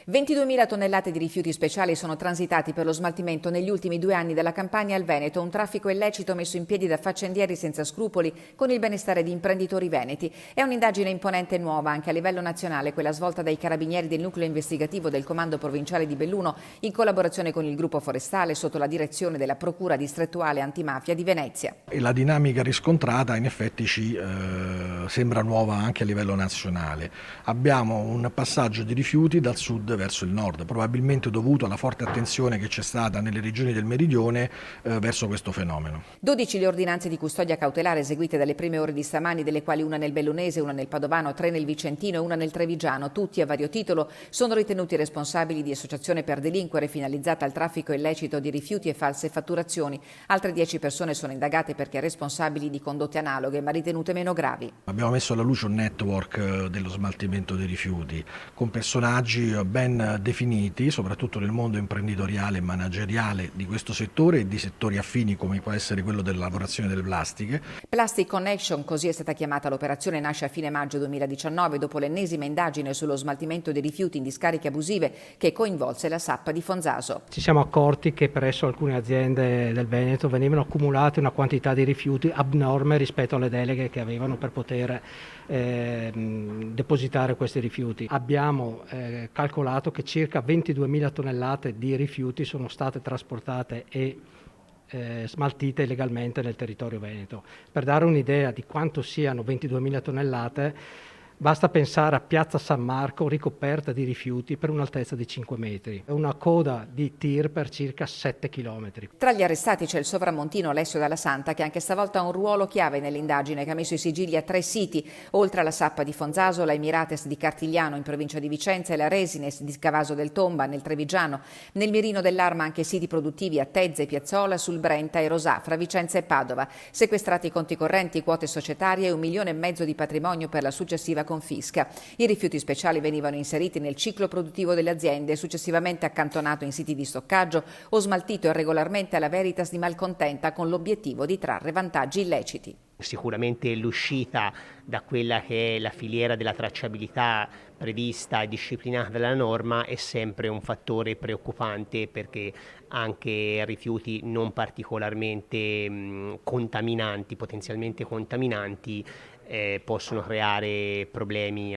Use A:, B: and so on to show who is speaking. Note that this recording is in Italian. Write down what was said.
A: 22.000 tonnellate di rifiuti speciali sono transitati per lo smaltimento negli ultimi 2 anni dalla Campania al Veneto, un traffico illecito messo in piedi da faccendieri senza scrupoli con il benestare di imprenditori veneti. È un'indagine imponente e nuova anche a livello nazionale, quella svolta dai carabinieri del nucleo investigativo del Comando Provinciale di Belluno in collaborazione con il Gruppo Forestale sotto la direzione della Procura Distrettuale Antimafia di Venezia.
B: E la dinamica riscontrata in effetti ci sembra nuova anche a livello nazionale. Abbiamo un passaggio di rifiuti dal sud verso il nord, probabilmente dovuto alla forte attenzione che c'è stata nelle regioni del meridione verso questo fenomeno.
A: 12 le ordinanze di custodia cautelare eseguite dalle prime ore di stamani, delle quali una nel Bellunese, una nel Padovano, 3 nel Vicentino e una nel Trevigiano. Tutti a vario titolo sono ritenuti responsabili di associazione per delinquere finalizzata al traffico illecito di rifiuti e false fatturazioni. Altre 10 persone sono indagate perché responsabili di condotte analoghe ma ritenute meno gravi.
B: Abbiamo messo alla luce un network dello smaltimento dei rifiuti con personaggi ben definiti, soprattutto nel mondo imprenditoriale e manageriale di questo settore e di settori affini come può essere quello della lavorazione delle plastiche.
A: Plastic Connection, così è stata chiamata l'operazione, nasce a fine maggio 2019 dopo l'ennesima indagine sullo smaltimento dei rifiuti in discariche abusive che coinvolse la SAP di Fonzaso.
C: Ci siamo accorti che presso alcune aziende del Veneto venivano accumulate una quantità di rifiuti abnorme rispetto alle deleghe che avevano per poter depositare questi rifiuti. Abbiamo calcolato che circa 22.000 tonnellate di rifiuti sono state trasportate e smaltite illegalmente nel territorio veneto. Per dare un'idea di quanto siano 22.000 tonnellate, basta pensare a Piazza San Marco ricoperta di rifiuti per un'altezza di 5 metri, una coda di tir per circa 7 chilometri.
A: Tra gli arrestati c'è il sovramontino Alessio Dalla Santa, che anche stavolta ha un ruolo chiave nell'indagine, che ha messo i sigilli a 3 siti, oltre alla Sappa di Fonzaso, la Emirates di Cartigliano in provincia di Vicenza e la Resines di Cavaso del Tomba nel Trevigiano. Nel mirino dell'arma anche siti produttivi a Tezze, Piazzola, sul Brenta e Rosà, fra Vicenza e Padova. Sequestrati conti correnti, quote societarie e 1,5 milioni di patrimonio per la successiva confisca. I rifiuti speciali venivano inseriti nel ciclo produttivo delle aziende, successivamente accantonato in siti di stoccaggio o smaltito irregolarmente alla Veritas di Malcontenta con l'obiettivo di trarre vantaggi illeciti.
D: Sicuramente l'uscita da quella che è la filiera della tracciabilità prevista e disciplinata dalla norma è sempre un fattore preoccupante, perché anche rifiuti non particolarmente contaminanti, potenzialmente contaminanti, possono creare problemi